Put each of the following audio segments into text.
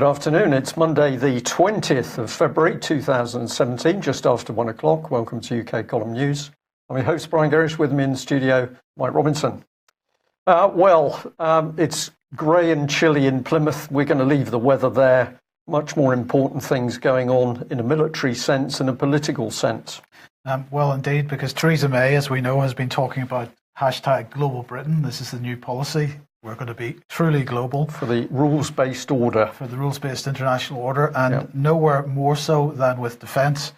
Good afternoon. It's Monday, the 20th of February 2017, just after 1 o'clock. Welcome to UK Column News. I'm your host, Brian Gerrish. With me in the studio, Mike Robinson. It's grey and chilly in Plymouth. We're going to leave the weather there. Much more important things going on in a military sense and a political sense. Well, indeed, because Theresa May, as we know, has been talking about hashtag Global Britain. This is the new policy. We're going to be truly global. For the rules-based order. For the rules-based international order, and nowhere more so than with defence.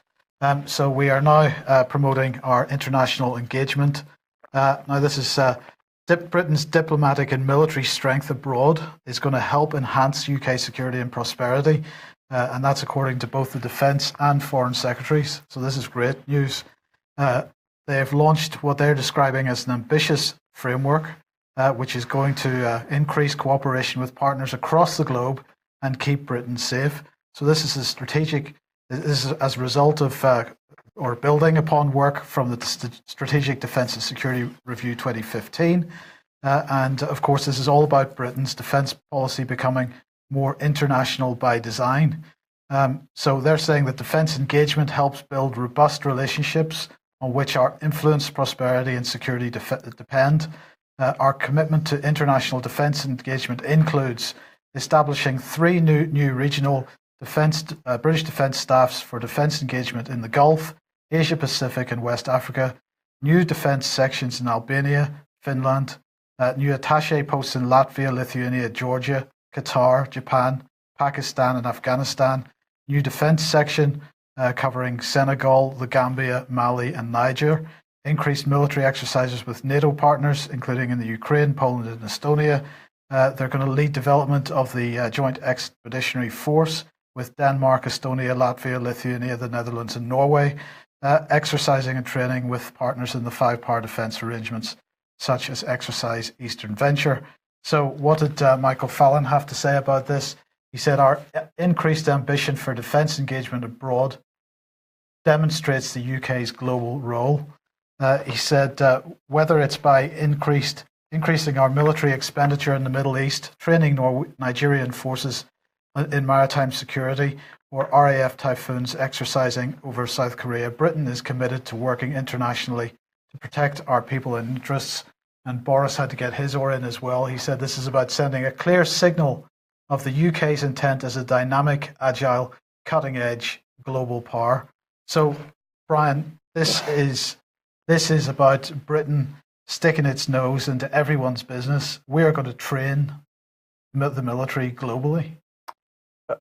So we are now promoting our international engagement. Now this is Britain's diplomatic and military strength abroad is going to help enhance UK security and prosperity. And that's according to both the Defence and Foreign Secretaries. So this is great news. They've launched what they're describing as an ambitious framework, which is going to increase cooperation with partners across the globe and keep Britain safe. So this is this is as a result of or building upon work from the Strategic Defence and Security Review 2015. And of course, this is all about Britain's defence policy becoming more international by design. So they're saying that defence engagement helps build robust relationships on which our influence, prosperity and security depend. Our commitment to international defence engagement includes establishing 3 new regional British defence staffs for defence engagement in the Gulf, Asia Pacific and West Africa, new defence sections in Albania, Finland, new attaché posts in Latvia, Lithuania, Georgia, Qatar, Japan, Pakistan and Afghanistan, new defence section covering Senegal, the Gambia, Mali and Niger, increased military exercises with NATO partners, including in the Ukraine, Poland and Estonia. They're going to lead development of the Joint Expeditionary Force with Denmark, Estonia, Latvia, Lithuania, the Netherlands and Norway, exercising and training with partners in the 5-power defence arrangements, such as Exercise Eastern Venture. So what did Michael Fallon have to say about this? He said, our increased ambition for defence engagement abroad demonstrates the UK's global role. He said, whether it's by increasing our military expenditure in the Middle East, training Nigerian forces in maritime security, or RAF Typhoons exercising over South Korea, Britain is committed to working internationally to protect our people and interests. And Boris had to get his oar in as well. He said this is about sending a clear signal of the UK's intent as a dynamic, agile, cutting-edge global power. So, Brian, this is about Britain sticking its nose into everyone's business. We are going to train the military globally.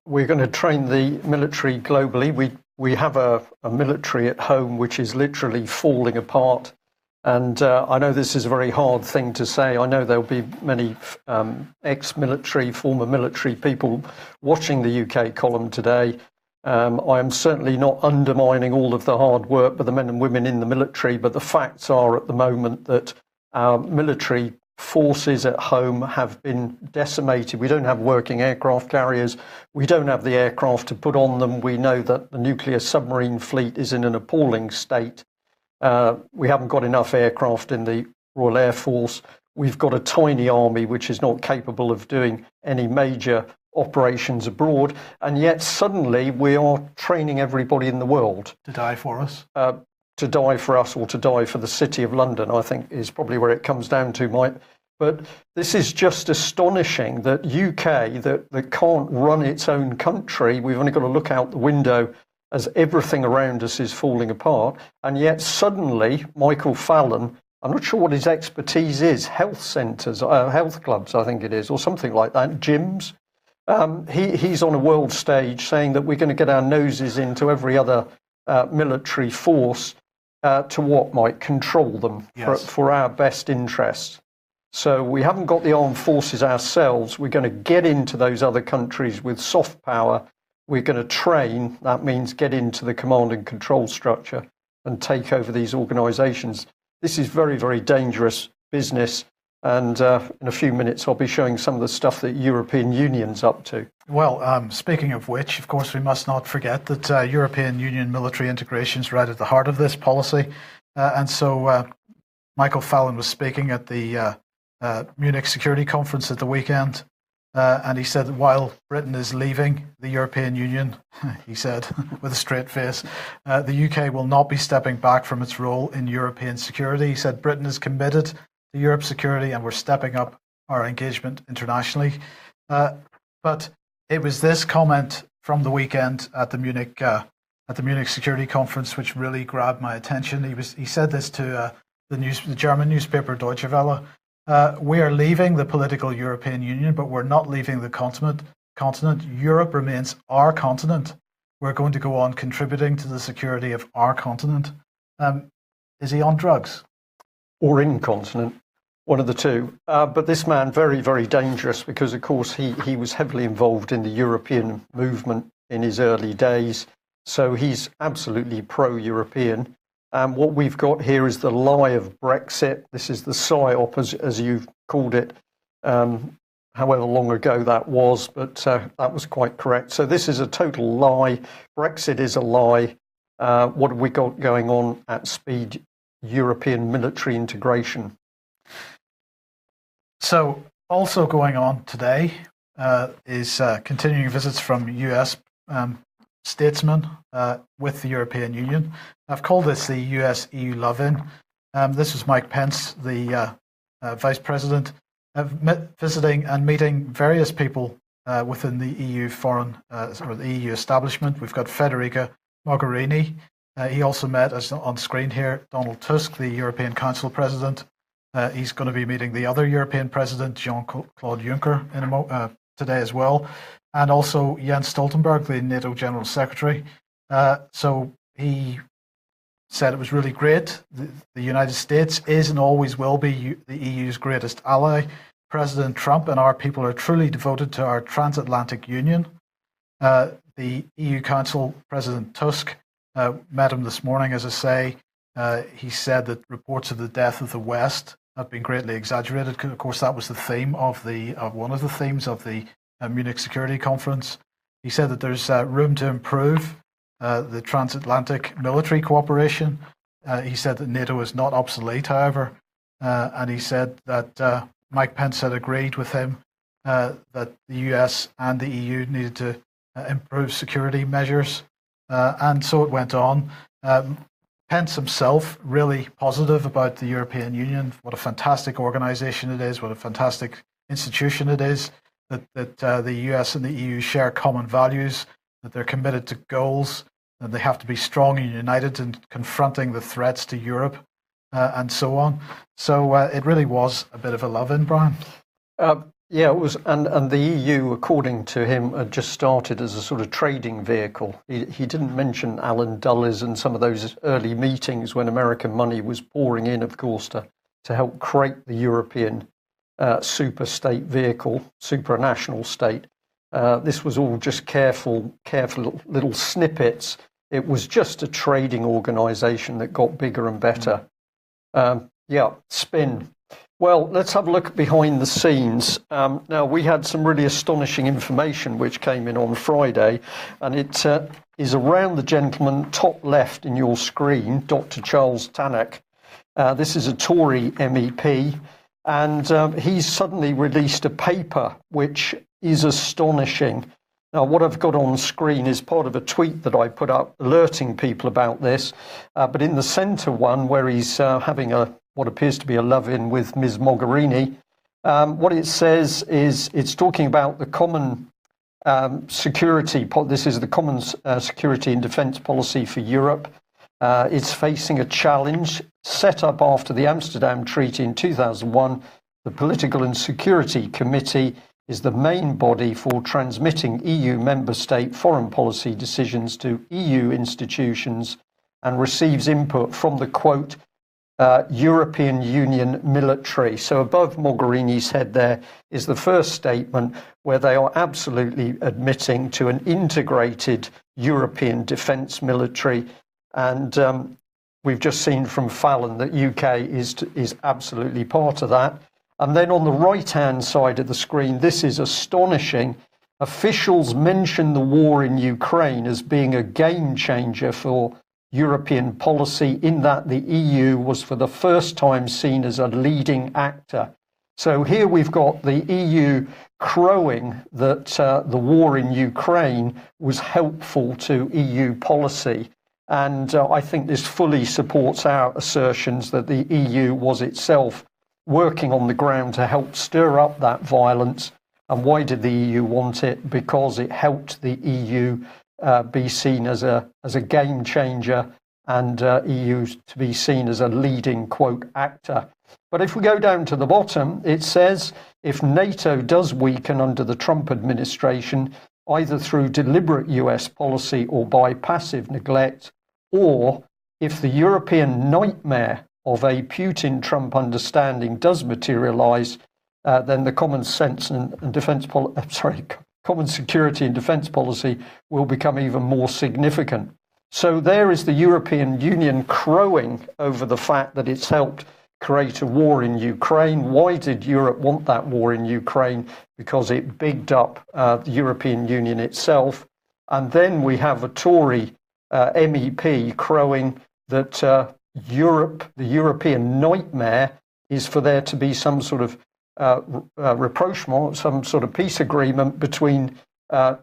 We're going to train the military globally. We have a military at home which is literally falling apart. And I know this is a very hard thing to say. I know there'll be many ex-military, former military people watching the UK column today. I am certainly not undermining all of the hard work by the men and women in the military, but the facts are at the moment that our military forces at home have been decimated. We don't have working aircraft carriers. We don't have the aircraft to put on them. We know that the nuclear submarine fleet is in an appalling state. We haven't got enough aircraft in the Royal Air Force. We've got a tiny army which is not capable of doing any major operations abroad, and yet suddenly we are training everybody in the world to die for us. To die for us, or to die for the City of London, I think is probably where it comes down to, Mike. But this is just astonishing that UK, that can't run its own country, we've only got to look out the window as everything around us is falling apart, and yet suddenly Michael Fallon, I'm not sure what his expertise is, health centres, health clubs, I think it is, or something like that, gyms. He's on a world stage saying that we're going to get our noses into every other military force to what might control them. Yes. for our best interests. So we haven't got the armed forces ourselves. We're going to get into those other countries with soft power. We're going to train. That means get into the command and control structure and take over these organisations. This is very, very dangerous business. And in a few minutes, I'll be showing some of the stuff that European Union's up to. Well, speaking of which, of course, we must not forget that European Union military integration is right at the heart of this policy. And so Michael Fallon was speaking at the Munich Security Conference at the weekend. And he said that while Britain is leaving the European Union, he said with a straight face, the UK will not be stepping back from its role in European security. He said Britain is committed to Europe's security and we're stepping up our engagement internationally. But it was this comment from the weekend at the Munich Security Conference which really grabbed my attention. He said this to the German newspaper Deutsche Welle. We are leaving the political European Union, but we're not leaving the continent. Europe remains our continent. We're going to go on contributing to the security of our continent. Is he on drugs? Or incontinent, one of the two. But this man, very, very dangerous because, of course, he was heavily involved in the European movement in his early days. So he's absolutely pro-European. And what we've got here is the lie of Brexit. This is the PSYOP, as you've called it, however long ago that was, but that was quite correct. So this is a total lie. Brexit is a lie. What have we got going on at speed? European military integration. So also going on today is continuing visits from US statesmen with the European Union. I've called this the US-EU love-in. This was Mike Pence, the Vice President, visiting and meeting various people within the EU foreign or the EU establishment. We've got Federica Mogherini. He also met, as on screen here, Donald Tusk, the European Council President. He's going to be meeting the other European President, Jean-Claude Juncker, today as well, and also Jens Stoltenberg, the NATO General Secretary. So he said it was really great. The United States is and always will be the EU's greatest ally. President Trump and our people are truly devoted to our transatlantic union. The EU Council President Tusk met him this morning, as I say. He said that reports of the death of the West have been greatly exaggerated. Of course, that was the theme of one of the themes of the Munich Security Conference. He said that there's room to improve the transatlantic military cooperation. He said that NATO is not obsolete, however, and he said that Mike Pence had agreed with him that the US and the EU needed to improve security measures, and so it went on. Pence himself really positive about the European Union, what a fantastic organization it is, what a fantastic institution it is, that the US and the EU share common values, that they're committed to goals, and they have to be strong and united in confronting the threats to Europe, and so on. So it really was a bit of a love-in, Brian. Yeah, it was, and the EU, according to him, had just started as a sort of trading vehicle. He didn't mention Alan Dulles and some of those early meetings when American money was pouring in, of course, to help create the European super state vehicle, supranational state. This was all just careful little snippets. It was just a trading organisation that got bigger and better. Spin. Well, let's have a look behind the scenes. Now, we had some really astonishing information which came in on Friday, and it is around the gentleman top left in your screen, Dr. Charles Tannock. This is a Tory MEP, and he's suddenly released a paper which is astonishing. Now, what I've got on screen is part of a tweet that I put up alerting people about this, but in the centre one, where he's having what appears to be a love-in with Ms. Mogherini, what it says is it's talking about the common security. This is the common security and defence policy for Europe. It's facing a challenge set up after the Amsterdam Treaty in 2001. The Political and Security Committee is the main body for transmitting EU member state foreign policy decisions to EU institutions and receives input from the, quote, European Union military. So above Mogherini's head there is the first statement where they are absolutely admitting to an integrated European defence military. And we've just seen from Fallon that UK is absolutely part of that. And then on the right-hand side of the screen, this is astonishing. Officials mention the war in Ukraine as being a game changer for European policy, in that the EU was for the first time seen as a leading actor. So here we've got the EU crowing that the war in Ukraine was helpful to EU policy. And I think this fully supports our assertions that the EU was itself working on the ground to help stir up that violence. And why did the EU want it? Because it helped the EU be seen as a game changer and EU to be seen as a leading, quote, actor. But if we go down to the bottom, it says if NATO does weaken under the Trump administration, either through deliberate US policy or by passive neglect, or if the European nightmare of a Putin-Trump understanding does materialize, then the common security and defense policy will become even more significant. So there is the European Union crowing over the fact that it's helped create a war in Ukraine. Why did Europe want that war in Ukraine? Because it bigged up the European Union itself. And then we have a Tory MEP crowing that the European nightmare is for there to be some sort of rapprochement, some sort of peace agreement between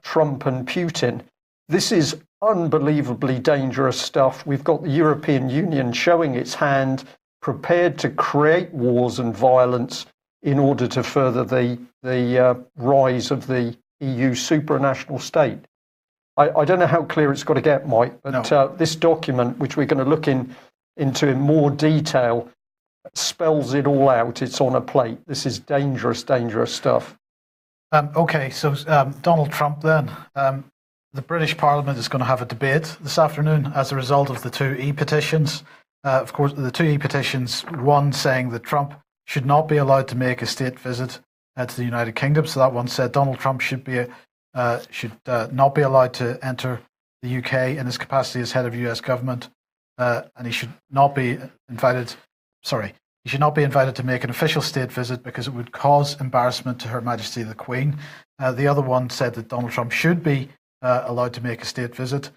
Trump and Putin. This is unbelievably dangerous stuff. We've got the European Union showing its hand, prepared to create wars and violence in order to further the rise of the EU supranational state. I don't know how clear it's got to get, Mike, but no. This document, which we're going to look into in more detail, spells it all out. It's on a plate. This is dangerous, dangerous stuff. Okay, so Donald Trump then. The British Parliament is going to have a debate this afternoon as a result of the two e-petitions. Of course, the two e-petitions, one saying that Trump should not be allowed to make a state visit to the United Kingdom. So that one said Donald Trump should not be allowed to enter the UK in his capacity as head of US government, and he should not be invited. He should not be invited to make an official state visit because it would cause embarrassment to Her Majesty the Queen. The other one said that Donald Trump should be allowed to make a state visit.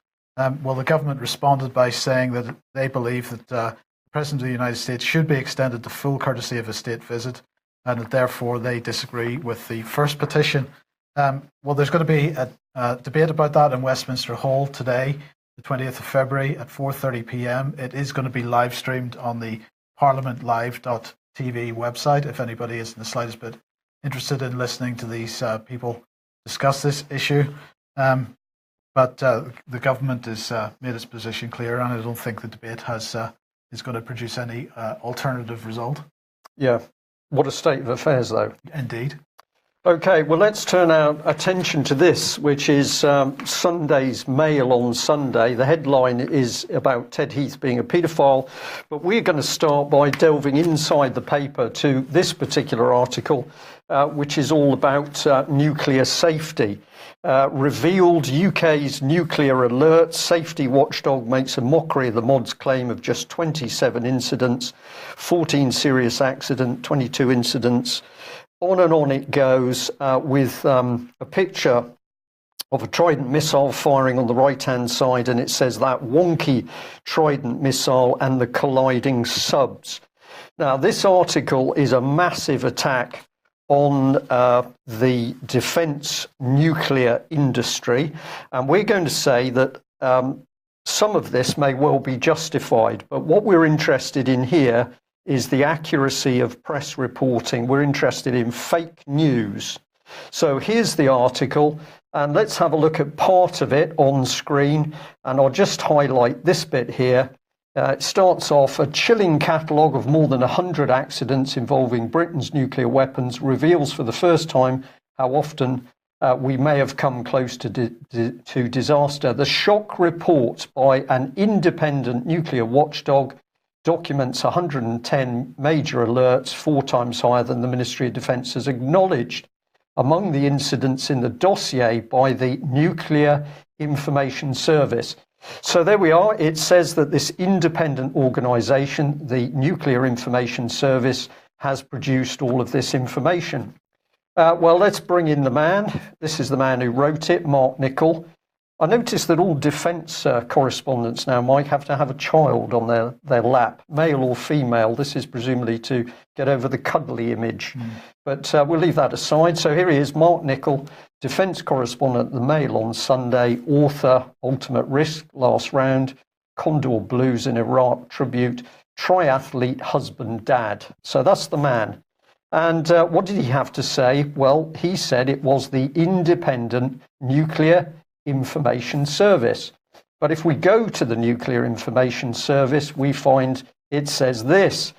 Well, the government responded by saying that they believe that the President of the United States should be extended the full courtesy of a state visit, and that therefore they disagree with the first petition. Well, there's going to be a debate about that in Westminster Hall today, the 20th of February at 4:30 p.m. It is going to be live streamed on the parliamentlive.tv website if anybody is in the slightest bit interested in listening to these people discuss this issue. But the government has made its position clear, and I don't think the debate is going to produce any alternative result. Yeah. What a state of affairs, though. Indeed. Okay, well, let's turn our attention to this, which is Sunday's Mail on Sunday. The headline is about Ted Heath being a paedophile, but we're going to start by delving inside the paper to this particular article, which is all about nuclear safety. Revealed UK's nuclear alert. Safety watchdog makes a mockery of the mod's claim of just 27 incidents, 14 serious accidents, 22 incidents. On and on it goes with a picture of a Trident missile firing on the right-hand side, and it says that wonky Trident missile and the colliding subs. Now, this article is a massive attack on the defence nuclear industry, and we're going to say that some of this may well be justified, but what we're interested in here is the accuracy of press reporting. We're interested in fake news. So here's the article, and let's have a look at part of it on screen, and I'll just highlight this bit here. It starts off, a chilling catalogue of more than 100 accidents involving Britain's nuclear weapons reveals for the first time how often we may have come close to disaster. The shock report by an independent nuclear watchdog documents 110 major alerts, 4 times higher than the Ministry of Defence has acknowledged. Among the incidents in the dossier by the Nuclear Information Service. So there we are. It says that this independent organisation, the Nuclear Information Service, has produced all of this information. Well, let's bring in the man. This is the man who wrote it, Mark Nichol. I noticed that all defence correspondents now might have to have a child on their lap, male or female. This is presumably to get over the cuddly image. But we'll leave that aside. So here he is, Mark Nichol, defence correspondent at the Mail on Sunday, author, Ultimate Risk, Last Round, Condor Blues in Iraq Tribute, triathlete, husband, dad. So that's the man. And what did he have to say? Well, he said it was the Independent Nuclear Information Service. But if we go to the Nuclear Information Service, we find it says this: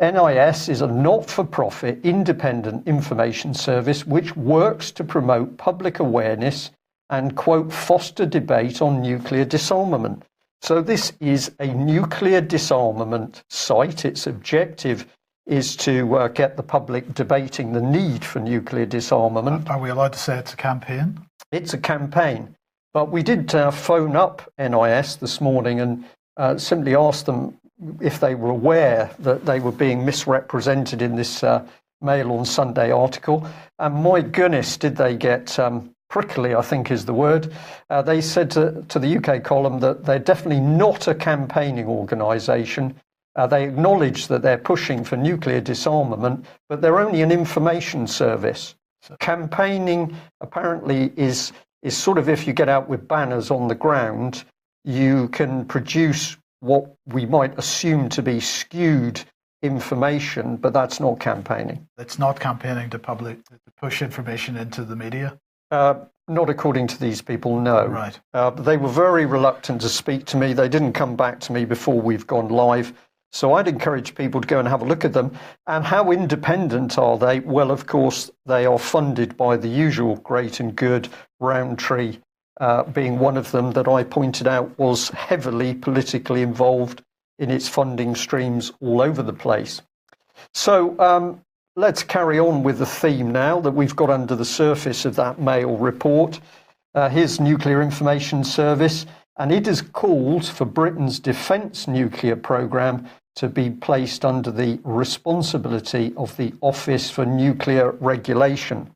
NIS is a not-for-profit independent information service which works to promote public awareness and, quote, foster debate on nuclear disarmament. So this is a nuclear disarmament site. Its objective is to get the public debating the need for nuclear disarmament. Are we allowed to say it's a campaign? It's a campaign. But we did phone up NIS this morning and simply asked them if they were aware that they were being misrepresented in this Mail on Sunday article. And my goodness, did they get prickly, I think is the word. They said to the UK column that they're definitely not a campaigning organisation. They acknowledge that they're pushing for nuclear disarmament, but they're only an information service. Campaigning apparently is sort of, if you get out with banners on the ground, you can produce what we might assume to be skewed information, but that's not campaigning. It's not campaigning to push information into the media? Not according to these people, no. Right. They were very reluctant to speak to me. They didn't come back to me before we've gone live. So I'd encourage people to go and have a look at them. And how independent are they? Well, of course, they are funded by the usual great and good, Rowntree being one of them that I pointed out was heavily politically involved in its funding streams all over the place. So let's carry on with the theme now that we've got under the surface of that Mail report. Here's Nuclear Information Service, and it has called for Britain's defence nuclear programme to be placed under the responsibility of the Office for Nuclear Regulation.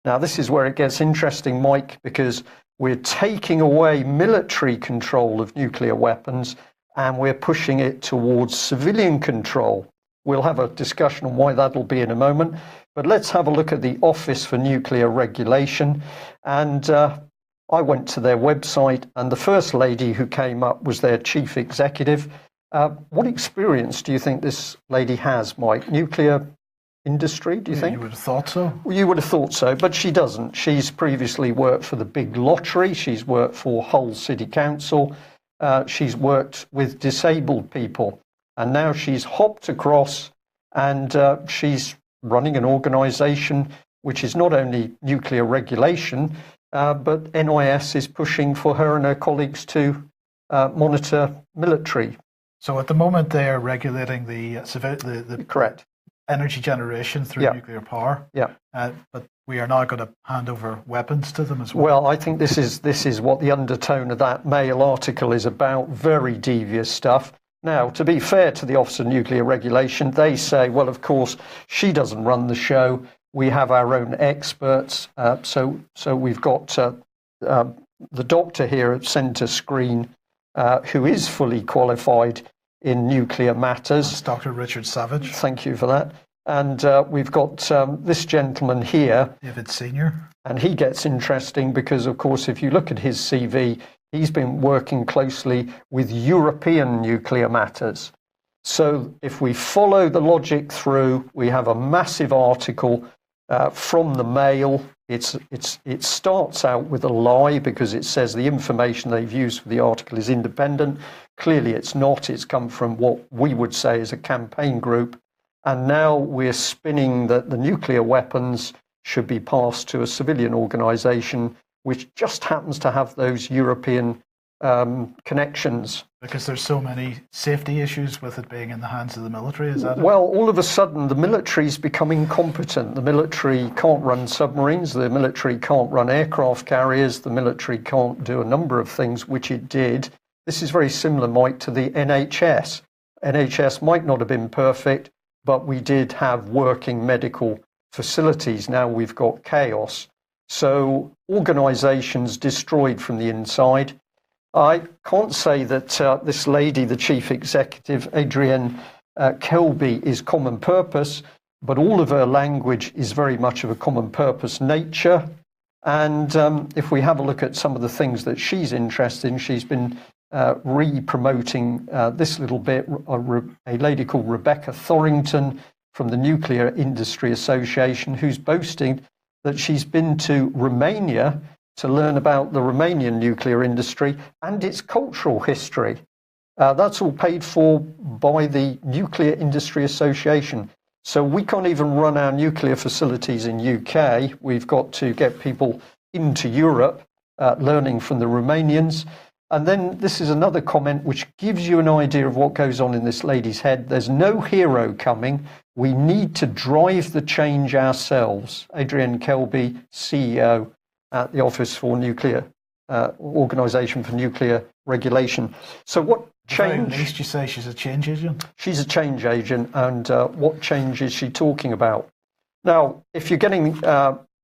Now, this is where it gets interesting, Mike, because we're taking away military control of nuclear weapons and we're pushing it towards civilian control. We'll have a discussion on why that'll be in a moment. But let's have a look at the Office for Nuclear Regulation. And I went to their website, and the first lady who came up was their chief executive. What experience do you think this lady has, Mike? Nuclear industry, do you think? You would have thought so. Well, you would have thought so, but she doesn't. She's previously worked for the big lottery. She's worked for Hull City Council. She's worked with disabled people. And now she's hopped across and she's running an organisation which is not only nuclear regulation, but NIS is pushing for her and her colleagues to monitor military. So at the moment they are regulating the Correct. energy generation through nuclear power. Yeah. But we are now going to hand over weapons to them as well. Well, I think this is what the undertone of that Mail article is about. Very devious stuff. Now, to be fair to the Office of Nuclear Regulation, they say, well, of course, she doesn't run the show. We have our own experts. So we've got the doctor here at centre screen who is fully qualified in nuclear matters. That's Dr. Richard Savage. Thank you for that. And we've got this gentleman here. David Senior. And he gets interesting because, of course, if you look at his CV, he's been working closely with European nuclear matters. So if we follow the logic through, we have a massive article from the Mail. It starts out with a lie because it says the information they've used for the article is independent. Clearly it's not. It's come from what we would say is a campaign group. And now we're spinning that the nuclear weapons should be passed to a civilian organisation which just happens to have those European connections. Because there's so many safety issues with it being in the hands of the military, is that it? Well, all of a sudden the military's become incompetent. The military can't run submarines, the military can't run aircraft carriers, the military can't do a number of things, which it did. This is very similar, Mike, to the NHS. NHS might not have been perfect, but we did have working medical facilities. Now we've got chaos. So organisations destroyed from the inside. I can't say that this lady, the chief executive, Adrienne Kelby, is common purpose, but all of her language is very much of a common purpose nature. And if we have a look at some of the things that she's interested in, she's been re-promoting this little bit, a lady called Rebecca Thorington from the Nuclear Industry Association, who's boasting that she's been to Romania to learn about the Romanian nuclear industry and its cultural history. That's all paid for by the Nuclear Industry Association. So we can't even run our nuclear facilities in UK. We've got to get people into Europe, learning from the Romanians. And then this is another comment which gives you an idea of what goes on in this lady's head. There's no hero coming. We need to drive the change ourselves. Adrienne Kelby, CEO at the Office for Nuclear, Organisation for Nuclear Regulation. So what change? At least you say she's a change agent. She's a change agent, and what change is she talking about? Now, if you're getting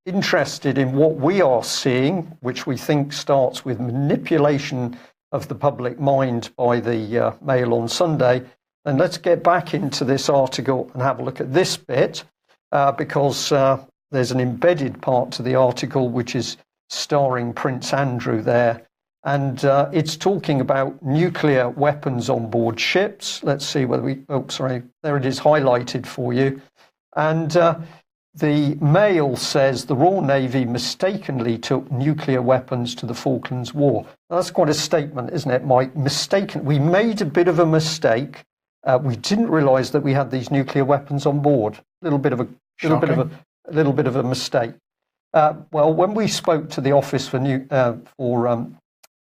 interested in what we are seeing, which we think starts with manipulation of the public mind by the Mail on Sunday, then let's get back into this article and have a look at this bit, because there's an embedded part to the article which is starring Prince Andrew there. And it's talking about nuclear weapons on board ships. Let's see whether we, oh, sorry, there it is highlighted for you. And the Mail says the Royal Navy mistakenly took nuclear weapons to the Falklands War. Now, that's quite a statement, isn't it, Mike? Mistaken. We made a bit of a mistake. We didn't realise that we had these nuclear weapons on board. A little bit of a mistake. Well, when we spoke to the Office for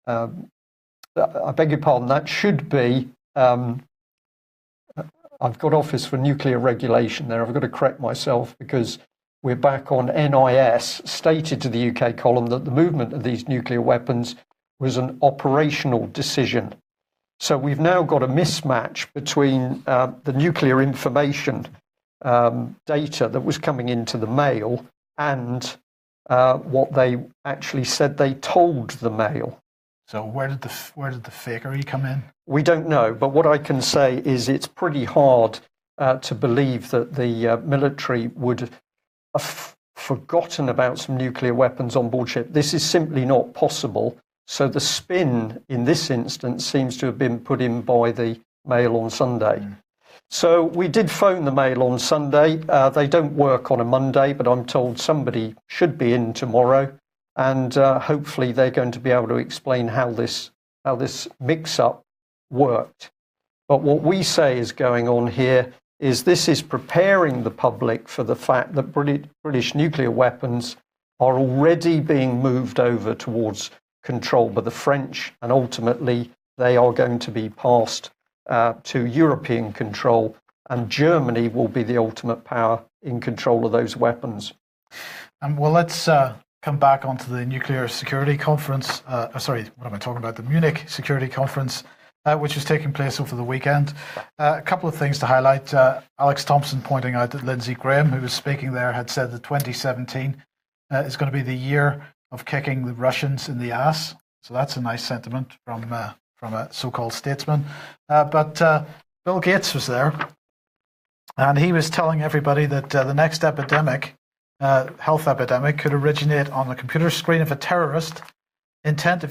I beg your pardon, that should be, I've got Office for Nuclear Regulation there. I've got to correct myself because we're back on NIS, stated to the UK column that the movement of these nuclear weapons was an operational decision. So we've now got a mismatch between the nuclear information data that was coming into the Mail and what they actually said they told the Mail. So where did the fakery come in? We don't know, but what I can say is it's pretty hard to believe that the military would have forgotten about some nuclear weapons on board ship. This is simply not possible. So the spin in this instance seems to have been put in by the Mail on Sunday. So we did phone the Mail on Sunday. They don't work on a Monday, but I'm told somebody should be in tomorrow. And hopefully they're going to be able to explain how this mix-up worked. But what we say is going on here is this is preparing the public for the fact that British nuclear weapons are already being moved over towards control by the French, and ultimately they are going to be passed to European control, and Germany will be the ultimate power in control of those weapons. Well, let's come back onto the Nuclear Security Conference. The Munich Security Conference, which was taking place over the weekend. A couple of things to highlight. Alex Thompson pointing out that Lindsey Graham, who was speaking there, had said that 2017 is going to be the year of kicking the Russians in the ass. So that's a nice sentiment from a so-called statesman. But Bill Gates was there, and he was telling everybody that the next epidemic, health epidemic, could originate on the computer screen of a terrorist intent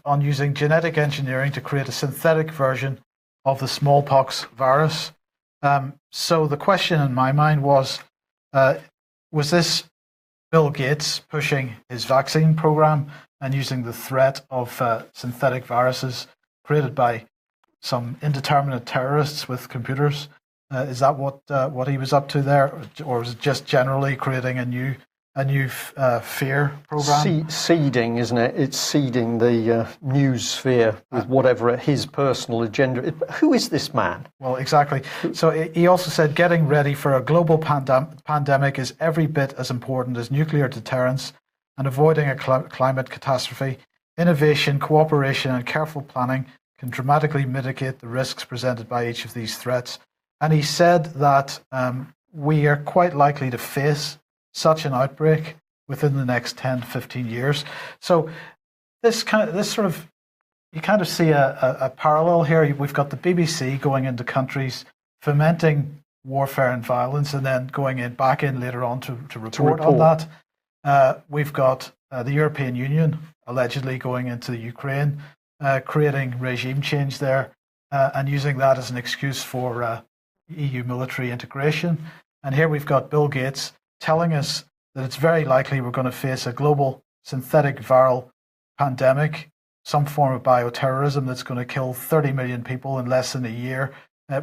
on using genetic engineering to create a synthetic version of the smallpox virus. So the question in my mind was this Bill Gates pushing his vaccine program and using the threat of synthetic viruses created by some indeterminate terrorists with computers? Is that what he was up to there, or was it just generally creating a new fear program? Seeding, isn't it? It's seeding the news sphere with whatever his personal agenda. Who is this man? Well, exactly. So he also said getting ready for a global pandemic is every bit as important as nuclear deterrence and avoiding a climate catastrophe. Innovation, cooperation, and careful planning can dramatically mitigate the risks presented by each of these threats. And he said that we are quite likely to face such an outbreak within the next 10 to 15 years. So you kind of see a parallel here. We've got the BBC going into countries fomenting warfare and violence, and then going back in later on to report on that. We've got the European Union allegedly going into Ukraine, creating regime change there, and using that as an excuse for EU military integration. And here we've got Bill Gates telling us that it's very likely we're going to face a global synthetic viral pandemic, some form of bioterrorism that's going to kill 30 million people in less than a year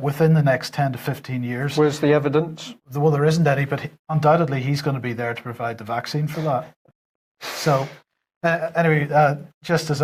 within the next 10 to 15 years. Where's the evidence? Well, there isn't any, but undoubtedly he's going to be there to provide the vaccine for that. So anyway, just as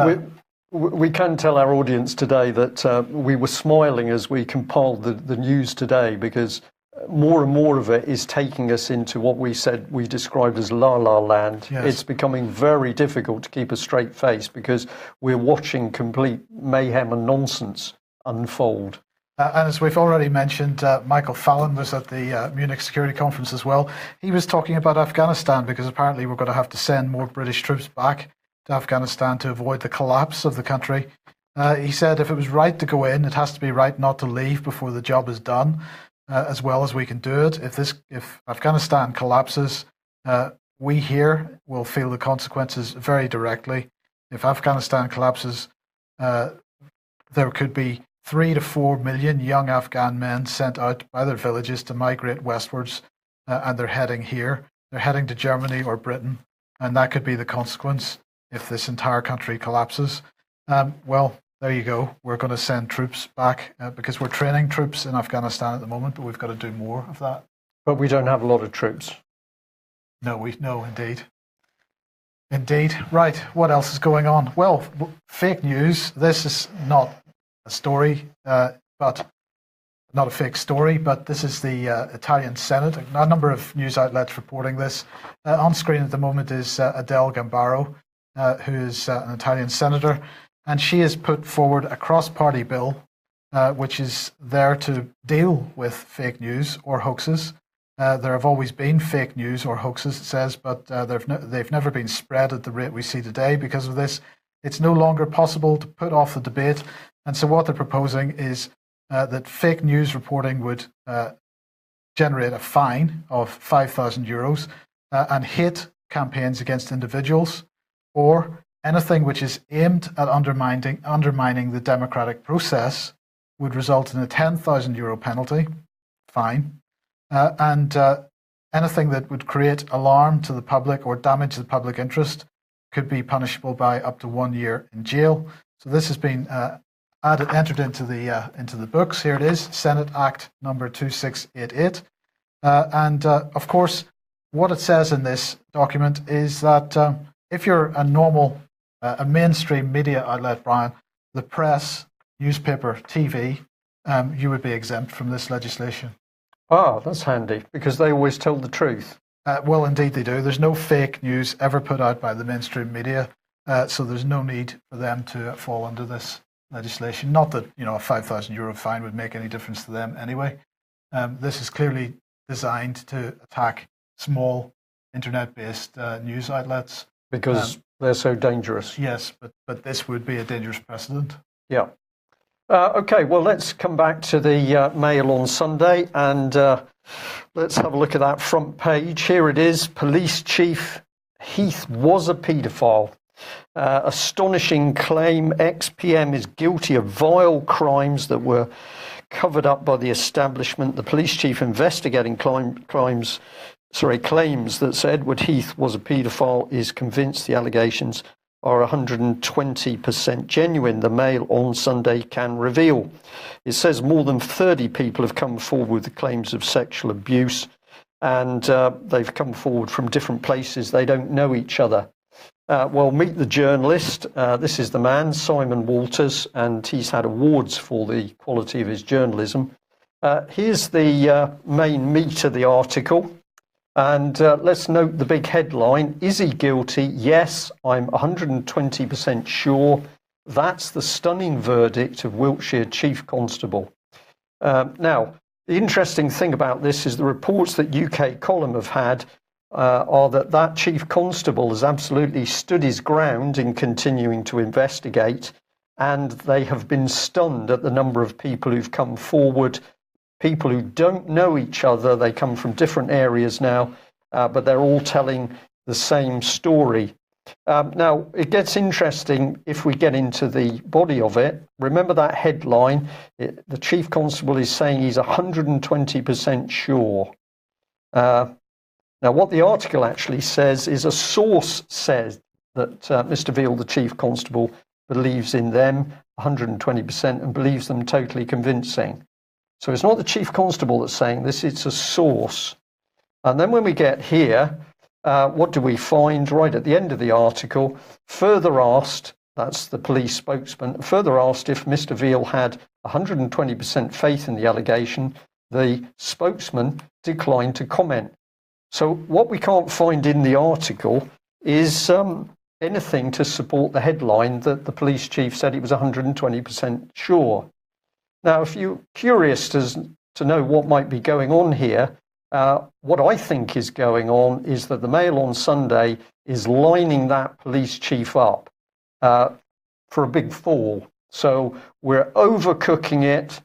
we can tell our audience today that we were smiling as we compiled the news today, because more and more of it is taking us into what we described as la-la land. Yes. It's becoming very difficult to keep a straight face because we're watching complete mayhem and nonsense unfold. And as we've already mentioned, Michael Fallon was at the Munich Security Conference as well. He was talking about Afghanistan, because apparently we're going to have to send more British troops back to Afghanistan to avoid the collapse of the country. He said if it was right to go in, it has to be right not to leave before the job is done, as well as we can do it. If Afghanistan collapses, we here will feel the consequences very directly. If Afghanistan collapses, there could be 3 to 4 million young Afghan men sent out by their villages to migrate westwards, and they're heading here. They're heading to Germany or Britain, and that could be the consequence if this entire country collapses. Well, there you go. We're going to send troops back because we're training troops in Afghanistan at the moment, but we've got to do more of that. But we don't have a lot of troops. No, indeed. Indeed. Right. What else is going on? Well, fake news. This is not a story, but not a fake story, but this is the Italian Senate. A number of news outlets reporting this. On screen at the moment is Adele Gambaro, who is an Italian senator, and she has put forward a cross-party bill which is there to deal with fake news or hoaxes. There have always been fake news or hoaxes, it says, but they've never been spread at the rate we see today. Because of this, it's no longer possible to put off the debate. And so what they're proposing is that fake news reporting would generate a fine of €5,000 and hate campaigns against individuals, or anything which is aimed at undermining the democratic process would result in a €10,000 penalty, fine, and anything that would create alarm to the public or damage the public interest could be punishable by up to 1 year in jail. So this has been entered into the books. Here it is, Senate Act number 2688. And of course, what it says in this document is that if you're a normal, a mainstream media outlet, Brian, the press, newspaper, TV, you would be exempt from this legislation. Ah, that's handy, because they always tell the truth. Well, indeed they do. There's no fake news ever put out by the mainstream media, so there's no need for them to fall under this legislation. Not that, a €5,000 fine would make any difference to them anyway. This is clearly designed to attack small internet-based news outlets. Because they're so dangerous. Yes, but this would be a dangerous precedent. Yeah. Okay, well, let's come back to the Mail on Sunday, and let's have a look at that front page. Here it is. Police Chief Heath was a paedophile. Astonishing claim. Ex-PM is guilty of vile crimes that were covered up by the establishment. The police chief investigating claims that Edward Heath was a paedophile is convinced the allegations are 120% genuine, the Mail on Sunday can reveal. It says more than 30 people have come forward with the claims of sexual abuse, and they've come forward from different places. They don't know each other. Well, meet the journalist. This is the man, Simon Walters, and he's had awards for the quality of his journalism. Here's the main meat of the article. And let's note the big headline. Is he guilty? Yes, I'm 120% sure. That's the stunning verdict of Wiltshire Chief Constable. Now, the interesting thing about this is the reports that UK Column have had are that chief constable has absolutely stood his ground in continuing to investigate, and they have been stunned at the number of people who've come forward, people who don't know each other. They come from different areas now, but they're all telling the same story. Now, it gets interesting if we get into the body of it. Remember that headline? The chief constable is saying he's 120% sure. Now, what the article actually says is a source says that Mr. Veal, the chief constable, believes in them 120% and believes them totally convincing. So it's not the chief constable that's saying this, it's a source. And then when we get here, what do we find right at the end of the article? Further asked, that's the police spokesman, further asked if Mr. Veal had 120% faith in the allegation, the spokesman declined to comment. So what we can't find in the article is anything to support the headline that the police chief said he was 120% sure. Now, if you're curious to know what might be going on here, what I think is going on is that the Mail on Sunday is lining that police chief up for a big fall. So we're overcooking it,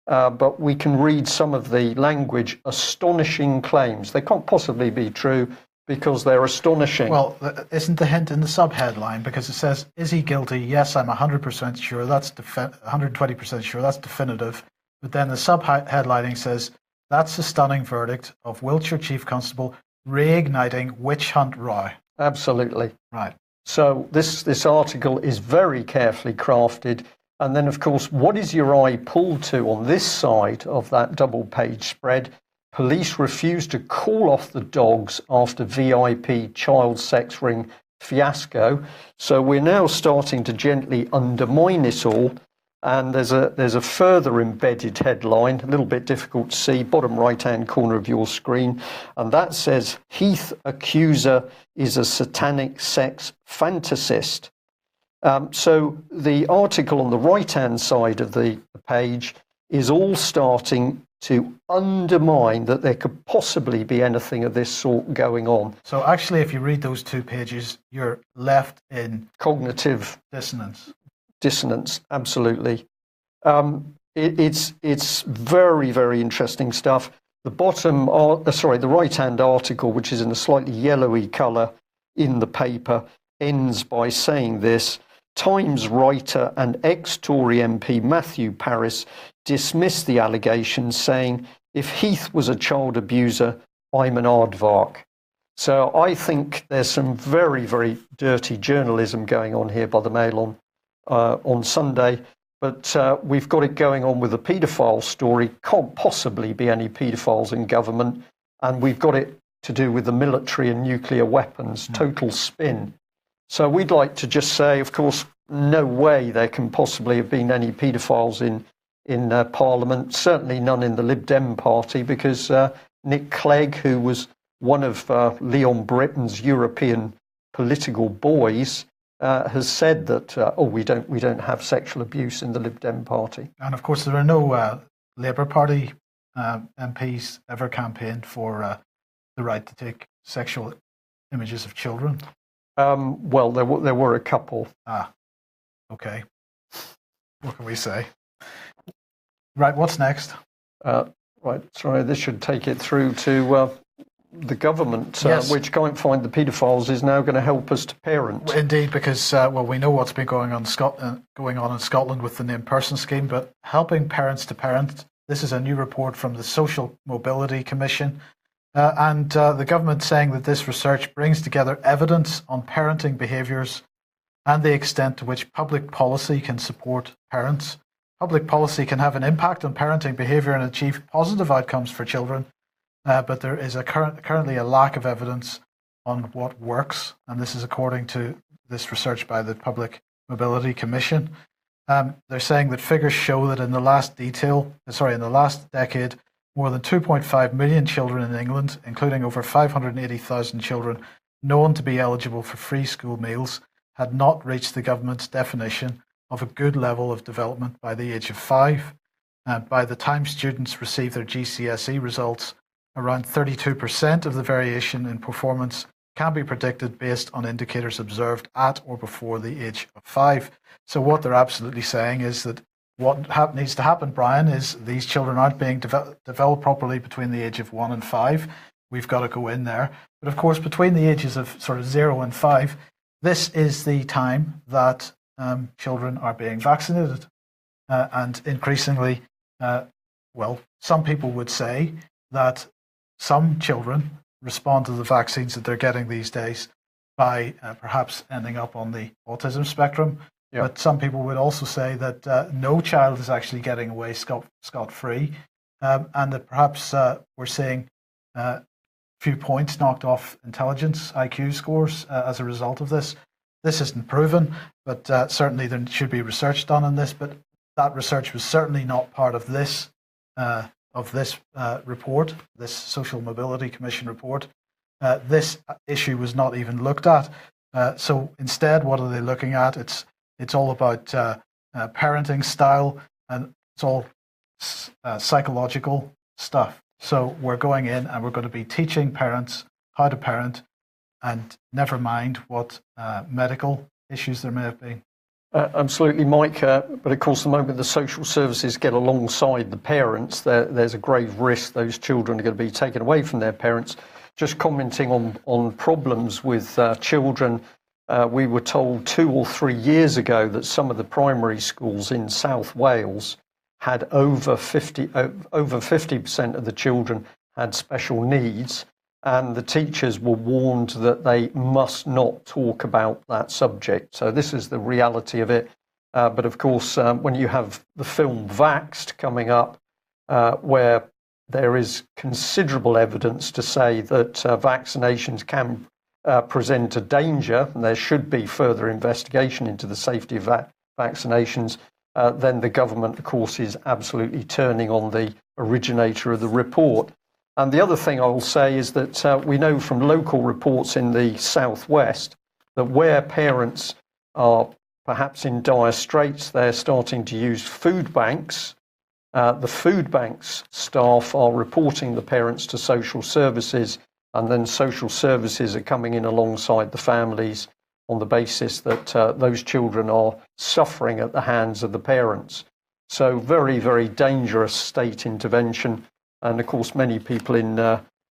but we can read some of the language, astonishing claims. They can't possibly be true because they're astonishing. Well, isn't the hint in the sub-headline? Because it says, is he guilty? Yes, I'm 100% sure. That's 120% sure. That's definitive. But then the sub-headlining says, that's a stunning verdict of Wiltshire Chief Constable reigniting witch hunt row. Absolutely. Right. So this article is very carefully crafted. And then, of course, what is your eye pulled to on this side of that double-page spread? Police refuse to call off the dogs after VIP child sex ring fiasco. So we're now starting to gently undermine it all. And there's a further embedded headline, a little bit difficult to see, bottom right-hand corner of your screen. And that says, Heath accuser is a satanic sex fantasist. So the article on the right-hand side of the page is all starting to undermine that there could possibly be anything of this sort going on. So actually, if you read those two pages, you're left in cognitive dissonance. Dissonance, absolutely. It's very, very interesting stuff. The the right-hand article, which is in a slightly yellowy colour in the paper, ends by saying this. Times writer and ex-Tory MP Matthew Parris dismissed the allegations, saying, if Heath was a child abuser, I'm an aardvark. So I think there's some very, very dirty journalism going on here by the Mail on Sunday. But we've got it going on with the paedophile story. Can't possibly be any paedophiles in government. And we've got it to do with the military and nuclear weapons. Total spin. So we'd like to just say, of course, no way there can possibly have been any paedophiles in Parliament, certainly none in the Lib Dem party, because Nick Clegg, who was one of Leon Britton's European political boys, has said that, we don't have sexual abuse in the Lib Dem party. And of course, there are no Labour Party MPs ever campaigned for the right to take sexual images of children. Well, there were a couple. Okay. What can we say? Right, what's next? Right, sorry, this should take it through to the government, yes. Which can't find the paedophiles, is now going to help us to parent. Indeed, because we know what's been going on in Scotland with the named person scheme, but helping parents to parent. This is a new report from the Social Mobility Commission, and the government saying that this research brings together evidence on parenting behaviours and the extent to which public policy can support parents. Public policy can have an impact on parenting behaviour and achieve positive outcomes for children, but there is currently a lack of evidence on what works, and this is according to this research by the Public Mobility Commission. They're saying that figures show that in the last decade, more than 2.5 million children in England, including over 580,000 children known to be eligible for free school meals, had not reached the government's definition of a good level of development by the age of 5. By the time students receive their GCSE results, around 32% of the variation in performance can be predicted based on indicators observed at or before the age of 5. So what they're absolutely saying is that what needs to happen, Brian, is these children aren't being developed properly between the age of 1 and 5. We've got to go in there. But of course, between the ages of sort of 0 and 5, this is the time that children are being vaccinated. And increasingly, some people would say that some children respond to the vaccines that they're getting these days by perhaps ending up on the autism spectrum. Yeah. But some people would also say that no child is actually getting away scot-free, and that perhaps we're seeing a few points knocked off intelligence, IQ scores as a result of this. This isn't proven, but certainly there should be research done on this. But that research was certainly not part of this report, this Social Mobility Commission report. This issue was not even looked at. So instead, what are they looking at? It's all about parenting style, and it's all psychological stuff. So we're going in and we're going to be teaching parents how to parent, and never mind what medical issues there may have been. Absolutely, Mike. But of course, the moment the social services get alongside the parents, there's a grave risk those children are going to be taken away from their parents. Just commenting on problems with children, we were told 2 or 3 years ago that some of the primary schools in South Wales had over 50% of the children had special needs, and the teachers were warned that they must not talk about that subject. So this is the reality of it. But of course, when you have the film Vaxxed coming up, where there is considerable evidence to say that vaccinations can present a danger, and there should be further investigation into the safety of vaccinations, then the government, of course, is absolutely turning on the originator of the report. And the other thing I will say is that we know from local reports in the southwest that where parents are perhaps in dire straits, they're starting to use food banks. The food banks staff are reporting the parents to social services, and then social services are coming in alongside the families on the basis that those children are suffering at the hands of the parents. So very, very dangerous state intervention. And of course, many people in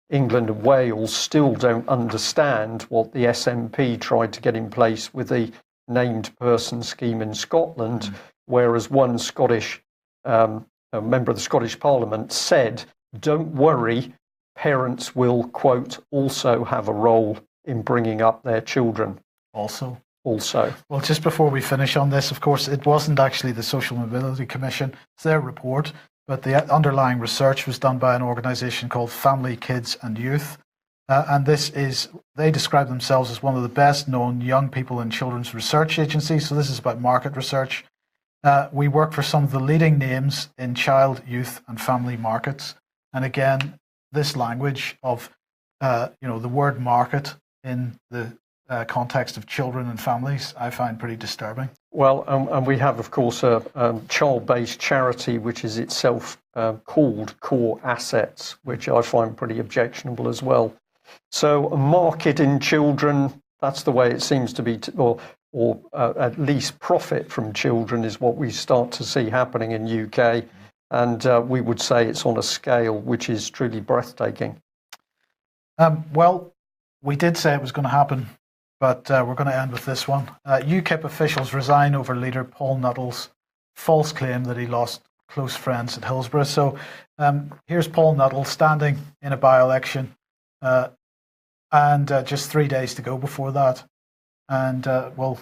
England and Wales still don't understand what the SNP tried to get in place with the named person scheme in Scotland, whereas one Scottish a member of the Scottish Parliament said, don't worry, parents will, quote, also have a role in bringing up their children. Also. Well, just before we finish on this, of course, it wasn't actually the Social Mobility Commission. It's their report. But the underlying research was done by an organisation called Family, Kids and Youth. And they describe themselves as one of the best known young people and children's research agencies. So this is about market research. We work for some of the leading names in child, youth and family markets. And again, this language of, the word market in the context of children and families, I find pretty disturbing. Well, and we have, of course, a child-based charity, which is itself called Core Assets, which I find pretty objectionable as well. So a market in children, that's the way it seems to be, or at least profit from children is what we start to see happening in UK. And we would say it's on a scale which is truly breathtaking. Well, we did say it was going to happen. But we're going to end with this one. UKIP officials resign over leader Paul Nuttall's false claim that he lost close friends at Hillsborough. So here's Paul Nuttall standing in a by-election, and just 3 days to go before that. And,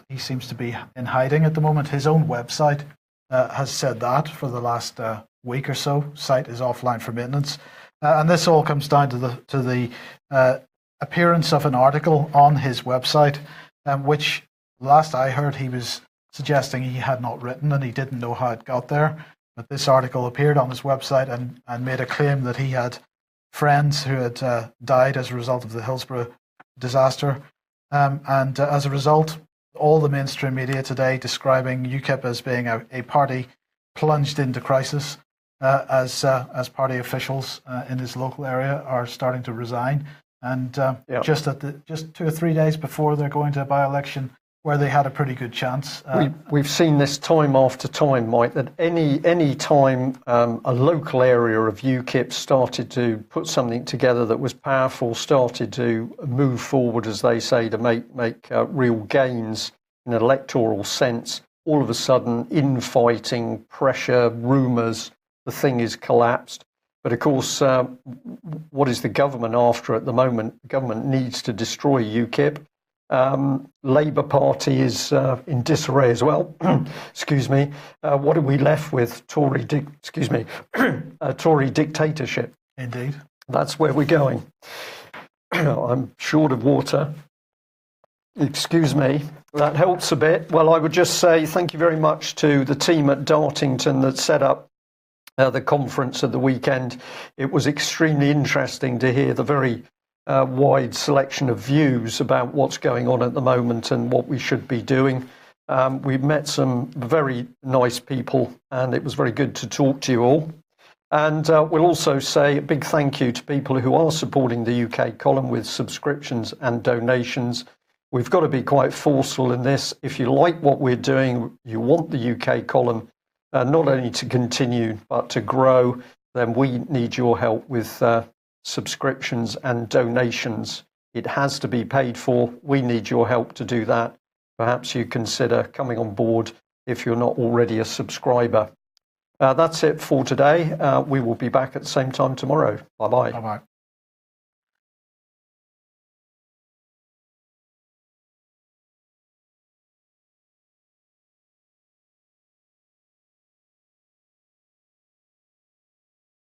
he seems to be in hiding at the moment. His own website has said that for the last week or so. Site is offline for maintenance. And this all comes down to the appearance of an article on his website, which last I heard he was suggesting he had not written and he didn't know how it got there. But this article appeared on his website and made a claim that he had friends who had died as a result of the Hillsborough disaster. And as a result, all the mainstream media today describing UKIP as being a party plunged into crisis. as party officials in his local area are starting to resign. And just 2 or 3 days before they're going to a by-election where they had a pretty good chance. We've seen this time after time, Mike, that any time a local area of UKIP started to put something together that was powerful, started to move forward, as they say, to make real gains in an electoral sense, all of a sudden infighting, pressure, rumours, the thing is collapsed. But of course, what is the government after at the moment? The government needs to destroy UKIP. Labour Party is in disarray as well. Excuse me. What are we left with? Tory dictatorship. Indeed. That's where we're going. I'm short of water. Excuse me. That helps a bit. Well, I would just say thank you very much to the team at Dartington that set up the conference at the weekend. It was extremely interesting to hear the very wide selection of views about what's going on at the moment and what we should be doing. We met some very nice people, and it was very good to talk to you all. And we'll also say a big thank you to people who are supporting the UK column with subscriptions and donations. We've got to be quite forceful in this. If you like what we're doing, you want the UK column not only to continue but to grow, then we need your help with subscriptions and donations. It has to be paid for. We need your help to do that. Perhaps you consider coming on board if you're not already a subscriber. That's it for today. We will be back at the same time tomorrow. Bye-bye. Bye-bye.